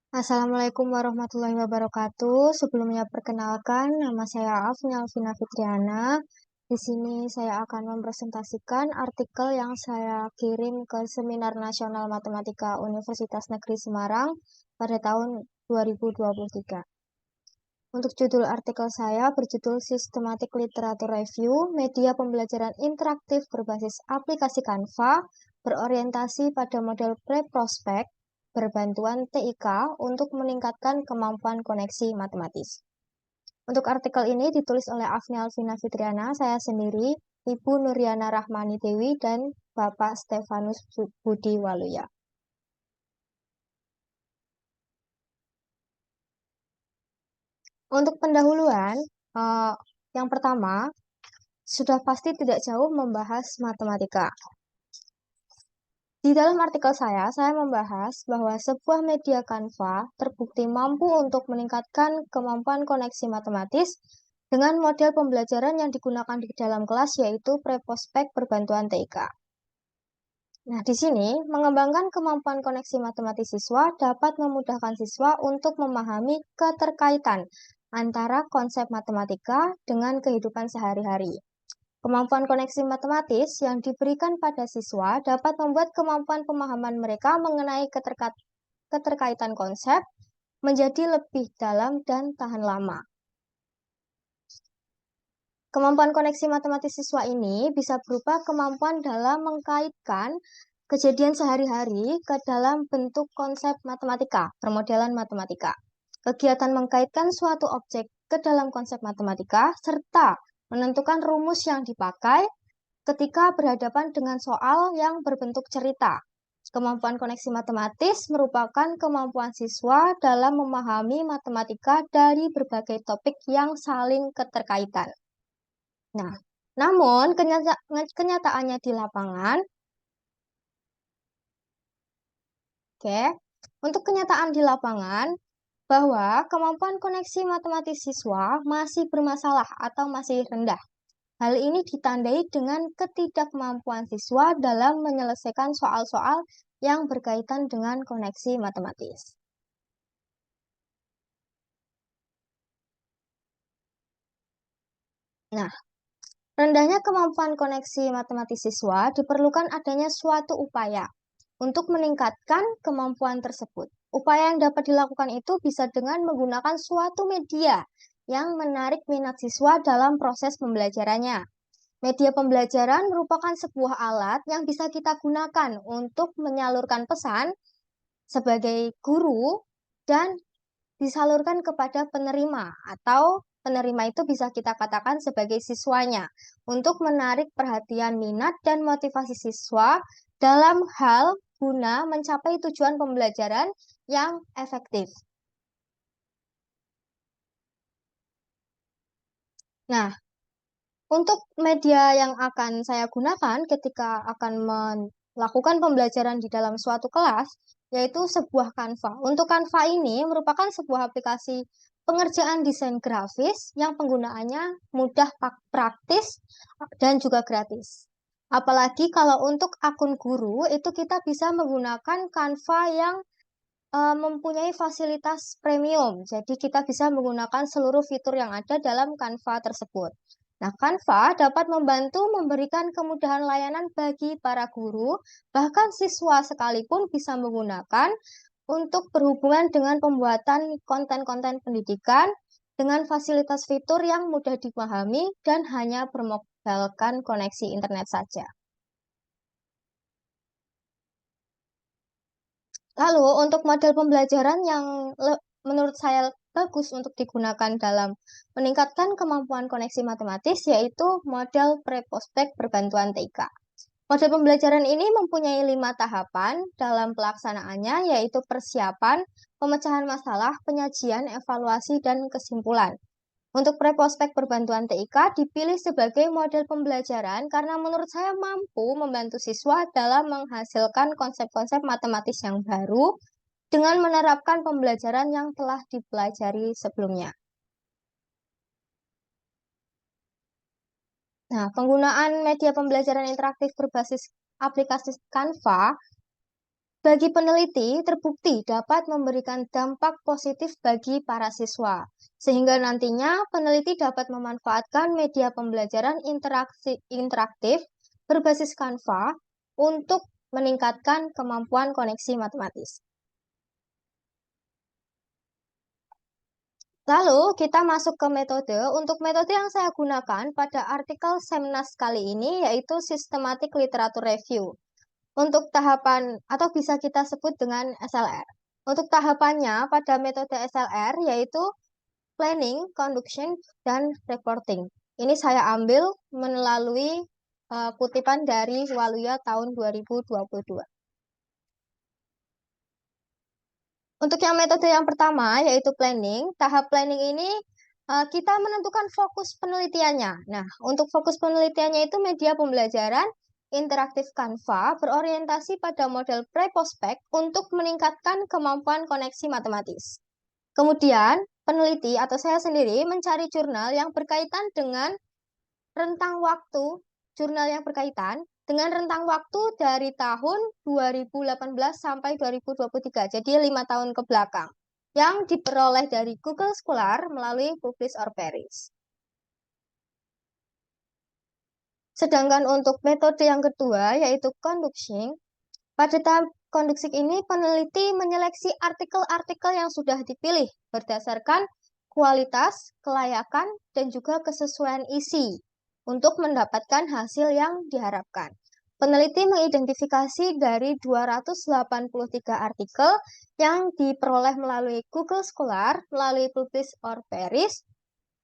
Assalamualaikum warahmatullahi wabarakatuh. Sebelumnya perkenalkan, nama saya Afni Alvina Fitriana. Di sini saya akan mempresentasikan artikel yang saya kirim ke Seminar Nasional Matematika Universitas Negeri Semarang pada tahun 2023. Untuk judul artikel saya berjudul Systematic Literature Review, Media Pembelajaran Interaktif Berbasis Aplikasi Canva, berorientasi pada model pre-prospek, berbantuan TIK untuk meningkatkan kemampuan koneksi matematis. Untuk artikel ini ditulis oleh Afni Alvina Fitriana, saya sendiri, Ibu Nuriana Rahmani Dewi, dan Bapak Stefanus Budi Waluya. Untuk pendahuluan, eh, yang pertama, sudah pasti tidak jauh membahas matematika. Di dalam artikel saya membahas bahwa sebuah media Canva terbukti mampu untuk meningkatkan kemampuan koneksi matematis dengan model pembelajaran yang digunakan di dalam kelas, yaitu preprospek berbantuan TIK. Nah, di sini mengembangkan kemampuan koneksi matematis siswa dapat memudahkan siswa untuk memahami keterkaitan antara konsep matematika dengan kehidupan sehari-hari. Kemampuan koneksi matematis yang diberikan pada siswa dapat membuat kemampuan pemahaman mereka mengenai keterkaitan konsep menjadi lebih dalam dan tahan lama. Kemampuan koneksi matematis siswa ini bisa berupa kemampuan dalam mengkaitkan kejadian sehari-hari ke dalam bentuk konsep matematika, permodelan matematika. Kegiatan mengkaitkan suatu objek ke dalam konsep matematika, serta menentukan rumus yang dipakai ketika berhadapan dengan soal yang berbentuk cerita. Kemampuan koneksi matematis merupakan kemampuan siswa dalam memahami matematika dari berbagai topik yang saling keterkaitan. Nah, namun kenyataannya di lapangan, oke, untuk kenyataan di lapangan, bahwa kemampuan koneksi matematis siswa masih bermasalah atau masih rendah. Hal ini ditandai dengan ketidakmampuan siswa dalam menyelesaikan soal-soal yang berkaitan dengan koneksi matematis. Nah, rendahnya kemampuan koneksi matematis siswa diperlukan adanya suatu upaya untuk meningkatkan kemampuan tersebut. Upaya yang dapat dilakukan itu bisa dengan menggunakan suatu media yang menarik minat siswa dalam proses pembelajarannya. Media pembelajaran merupakan sebuah alat yang bisa kita gunakan untuk menyalurkan pesan sebagai guru dan disalurkan kepada penerima, atau penerima itu bisa kita katakan sebagai siswanya untuk menarik perhatian minat dan motivasi siswa dalam hal guna mencapai tujuan pembelajaran yang efektif. Nah, untuk media yang akan saya gunakan ketika akan melakukan pembelajaran di dalam suatu kelas, yaitu sebuah Canva. Untuk Canva ini merupakan sebuah aplikasi pengerjaan desain grafis yang penggunaannya mudah, praktis, dan juga gratis. Apalagi kalau untuk akun guru, itu kita bisa menggunakan Canva yang mempunyai fasilitas premium. Jadi kita bisa menggunakan seluruh fitur yang ada dalam Canva tersebut. Nah, Canva dapat membantu memberikan kemudahan layanan bagi para guru, bahkan siswa sekalipun bisa menggunakan untuk berhubungan dengan pembuatan konten-konten pendidikan dengan fasilitas fitur yang mudah dipahami dan hanya bermodalkan koneksi internet saja. Lalu, untuk model pembelajaran yang menurut saya bagus untuk digunakan dalam meningkatkan kemampuan koneksi matematis, yaitu model preprospek berbantuan TIK. Model pembelajaran ini mempunyai 5 tahapan dalam pelaksanaannya, yaitu persiapan, pemecahan masalah, penyajian, evaluasi, dan kesimpulan. Untuk preprospek berbantuan TIK dipilih sebagai model pembelajaran karena menurut saya mampu membantu siswa dalam menghasilkan konsep-konsep matematis yang baru dengan menerapkan pembelajaran yang telah dipelajari sebelumnya. Nah, penggunaan media pembelajaran interaktif berbasis aplikasi Canva Bagi peneliti, terbukti dapat memberikan dampak positif bagi para siswa, sehingga nantinya peneliti dapat memanfaatkan media pembelajaran interaktif berbasis Canva untuk meningkatkan kemampuan koneksi matematis. Lalu kita masuk ke metode. Untuk metode yang saya gunakan pada artikel Semnas kali ini yaitu Systematic Literature Review. Untuk tahapan atau bisa kita sebut dengan SLR. Untuk tahapannya pada metode SLR yaitu planning, conduction, dan reporting. Ini saya ambil melalui kutipan dari Waluya tahun 2022. Untuk yang metode yang pertama, yaitu planning, tahap planning ini kita menentukan fokus penelitiannya. Nah, untuk fokus penelitiannya itu media pembelajaran interaktif Canva berorientasi pada model pre-prospek untuk meningkatkan kemampuan koneksi matematis. Kemudian, peneliti atau saya sendiri mencari jurnal yang berkaitan dengan rentang waktu, jurnal yang berkaitan dengan rentang waktu dari tahun 2018 sampai 2023, jadi 5 tahun ke belakang, yang diperoleh dari Google Scholar melalui Publish or Perish. Sedangkan untuk metode yang kedua, yaitu conducting, pada tahap conducting ini peneliti menyeleksi artikel-artikel yang sudah dipilih berdasarkan kualitas, kelayakan, dan juga kesesuaian isi untuk mendapatkan hasil yang diharapkan. Peneliti mengidentifikasi dari 283 artikel yang diperoleh melalui Google Scholar, melalui Publish or Perish,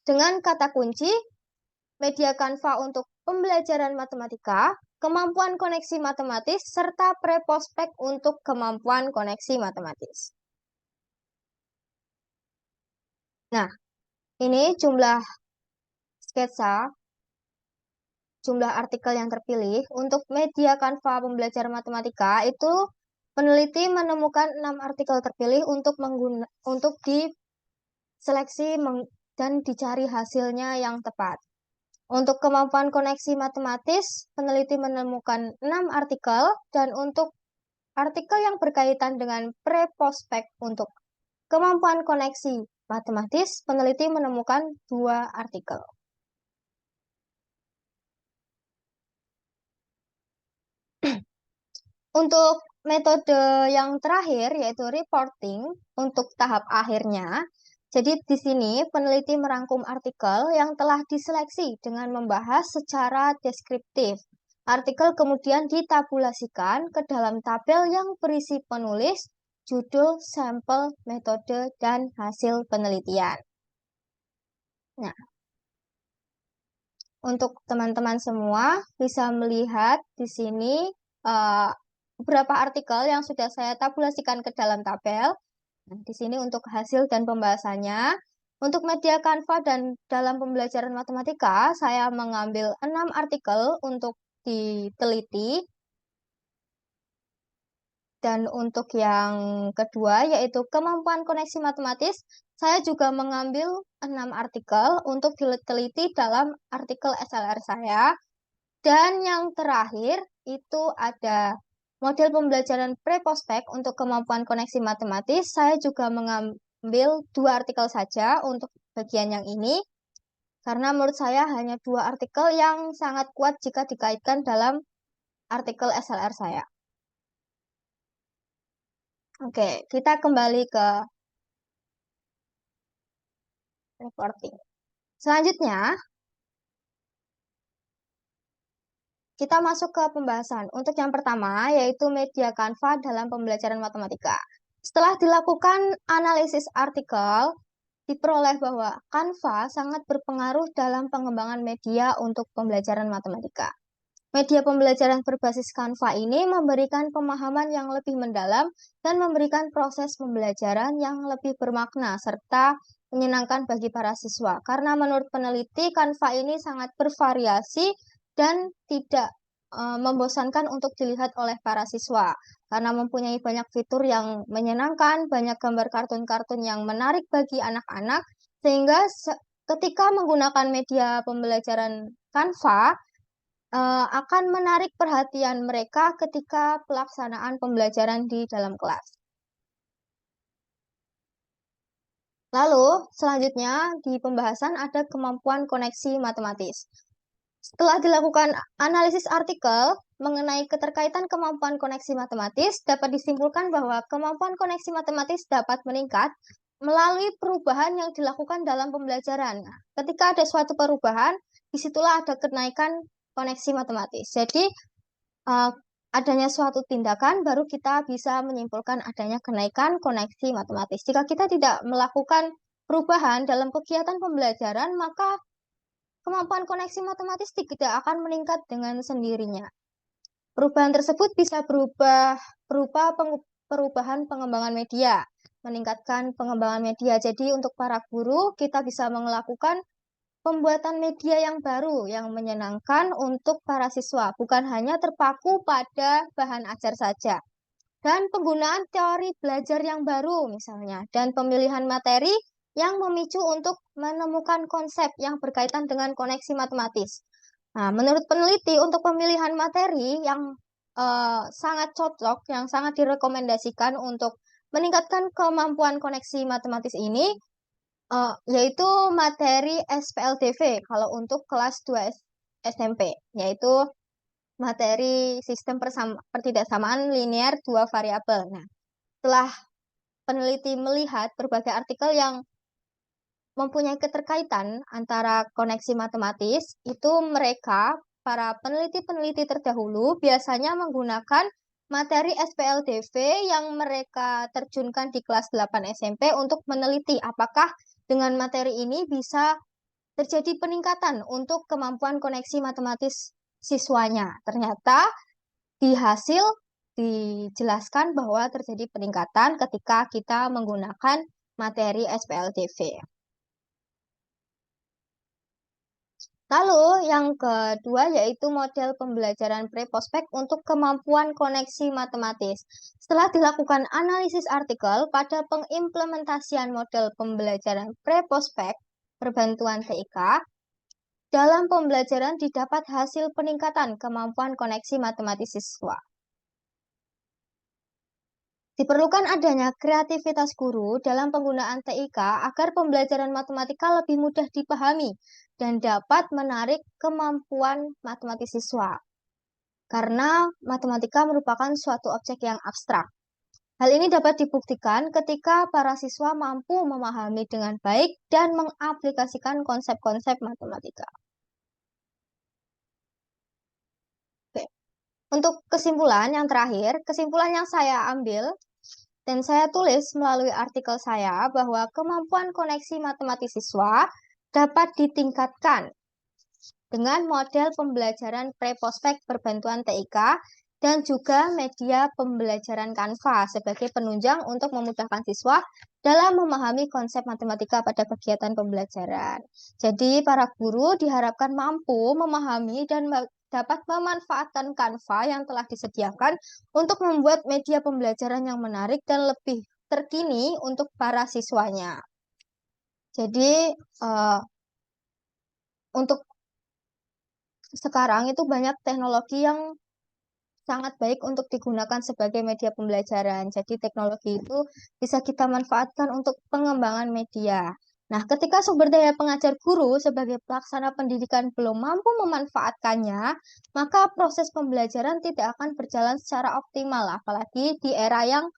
dengan kata kunci media Canva untuk pembelajaran matematika, kemampuan koneksi matematis, serta pre-prospek untuk kemampuan koneksi matematis. Nah, ini jumlah sketsa, jumlah artikel yang terpilih. Untuk media Canva pembelajaran matematika, itu peneliti menemukan 6 artikel terpilih untuk diseleksi dan dicari hasilnya yang tepat. Untuk kemampuan koneksi matematis, peneliti menemukan 6 artikel, dan untuk artikel yang berkaitan dengan pre-prospek untuk kemampuan koneksi matematis, peneliti menemukan 2 artikel. Untuk metode yang terakhir, yaitu reporting, untuk tahap akhirnya, jadi di sini peneliti merangkum artikel yang telah diseleksi dengan membahas secara deskriptif. Artikel kemudian ditabulasikan ke dalam tabel yang berisi penulis, judul, sampel, metode, dan hasil penelitian. Nah, untuk teman-teman semua bisa melihat di sini beberapa artikel yang sudah saya tabulasikan ke dalam tabel. Nah, di sini untuk hasil dan pembahasannya. Untuk media Canva dan dalam pembelajaran matematika, saya mengambil 6 artikel untuk diteliti. Dan untuk yang kedua, yaitu kemampuan koneksi matematis, saya juga mengambil 6 artikel untuk diteliti dalam artikel SLR saya. Dan yang terakhir, itu ada model pembelajaran pre-prospek untuk kemampuan koneksi matematis. Saya juga mengambil 2 artikel saja untuk bagian yang ini, karena menurut saya hanya 2 artikel yang sangat kuat jika dikaitkan dalam artikel SLR saya. Oke, kita kembali ke reporting. Selanjutnya, kita masuk ke pembahasan. Untuk yang pertama, yaitu media Canva dalam pembelajaran matematika. Setelah dilakukan analisis artikel, diperoleh bahwa Canva sangat berpengaruh dalam pengembangan media untuk pembelajaran matematika. Media pembelajaran berbasis Canva ini memberikan pemahaman yang lebih mendalam dan memberikan proses pembelajaran yang lebih bermakna serta menyenangkan bagi para siswa. Karena menurut peneliti, Canva ini sangat bervariasi dan tidak membosankan untuk dilihat oleh para siswa. Karena mempunyai banyak fitur yang menyenangkan, banyak gambar kartun-kartun yang menarik bagi anak-anak, sehingga ketika menggunakan media pembelajaran Canva, akan menarik perhatian mereka ketika pelaksanaan pembelajaran di dalam kelas. Lalu, selanjutnya di pembahasan ada kemampuan koneksi matematis. Setelah dilakukan analisis artikel mengenai keterkaitan kemampuan koneksi matematis, dapat disimpulkan bahwa kemampuan koneksi matematis dapat meningkat melalui perubahan yang dilakukan dalam pembelajaran. Nah, ketika ada suatu perubahan, disitulah ada kenaikan koneksi matematis. Jadi, uh, adanya suatu tindakan, baru kita bisa menyimpulkan adanya kenaikan koneksi matematis. Jika kita tidak melakukan perubahan dalam kegiatan pembelajaran, maka kemampuan koneksi matematis tidak akan meningkat dengan sendirinya. Perubahan tersebut bisa berupa perubahan pengembangan media, meningkatkan pengembangan media. Jadi untuk para guru, kita bisa melakukan pembuatan media yang baru, yang menyenangkan untuk para siswa, bukan hanya terpaku pada bahan ajar saja. Dan penggunaan teori belajar yang baru misalnya, dan pemilihan materi yang memicu untuk menemukan konsep yang berkaitan dengan koneksi matematis. Nah, menurut peneliti, untuk pemilihan materi yang sangat cocok, yang sangat direkomendasikan untuk meningkatkan kemampuan koneksi matematis ini, yaitu materi SPLDV kalau untuk kelas 2 SMP, yaitu materi sistem pertidaksamaan linear dua variabel. Nah, setelah peneliti melihat berbagai artikel yang mempunyai keterkaitan antara koneksi matematis, itu mereka, para peneliti-peneliti terdahulu, biasanya menggunakan materi SPLDV yang mereka terjunkan di kelas 8 SMP untuk meneliti apakah dengan materi ini bisa terjadi peningkatan untuk kemampuan koneksi matematis siswanya. Ternyata di hasil dijelaskan bahwa terjadi peningkatan ketika kita menggunakan materi SPLDV. Lalu yang kedua yaitu model pembelajaran preprospek untuk kemampuan koneksi matematis. Setelah dilakukan analisis artikel pada pengimplementasian model pembelajaran preprospek berbantuan TIK, dalam pembelajaran didapat hasil peningkatan kemampuan koneksi matematis siswa. Diperlukan adanya kreativitas guru dalam penggunaan TIK agar pembelajaran matematika lebih mudah dipahami dan dapat menarik kemampuan matematis siswa. Karena matematika merupakan suatu objek yang abstrak. Hal ini dapat dibuktikan ketika para siswa mampu memahami dengan baik dan mengaplikasikan konsep-konsep matematika. Oke. Untuk kesimpulan yang terakhir, kesimpulan yang saya ambil dan saya tulis melalui artikel saya bahwa kemampuan koneksi matematis siswa dapat ditingkatkan dengan model pembelajaran preprospek berbantuan TIK dan juga media pembelajaran Canva sebagai penunjang untuk memudahkan siswa dalam memahami konsep matematika pada kegiatan pembelajaran. Jadi para guru diharapkan mampu memahami dan dapat memanfaatkan Canva yang telah disediakan untuk membuat media pembelajaran yang menarik dan lebih terkini untuk para siswanya. Jadi untuk sekarang itu banyak teknologi yang sangat baik untuk digunakan sebagai media pembelajaran. Jadi teknologi itu bisa kita manfaatkan untuk pengembangan media. Nah, ketika sumber daya pengajar guru sebagai pelaksana pendidikan belum mampu memanfaatkannya, maka proses pembelajaran tidak akan berjalan secara optimal, apalagi di era yang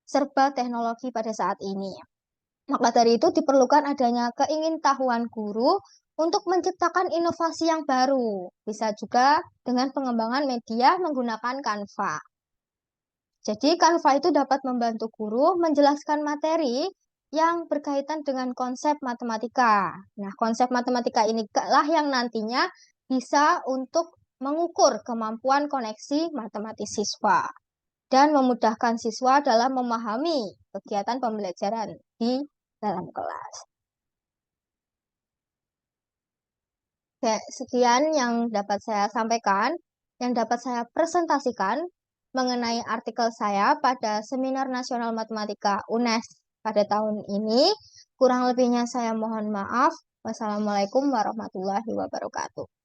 serba teknologi pada saat ini. Maka dari itu diperlukan adanya keingintahuan guru untuk menciptakan inovasi yang baru. Bisa juga dengan pengembangan media menggunakan Canva. Jadi Canva itu dapat membantu guru menjelaskan materi yang berkaitan dengan konsep matematika. Nah, konsep matematika ini lah yang nantinya bisa untuk mengukur kemampuan koneksi matematis siswa dan memudahkan siswa dalam memahami kegiatan pembelajaran di dalam kelas. Oke, sekian yang dapat saya sampaikan, yang dapat saya presentasikan mengenai artikel saya pada Seminar Nasional Matematika UNES pada tahun ini. Kurang lebihnya saya mohon maaf. Wassalamualaikum warahmatullahi wabarakatuh.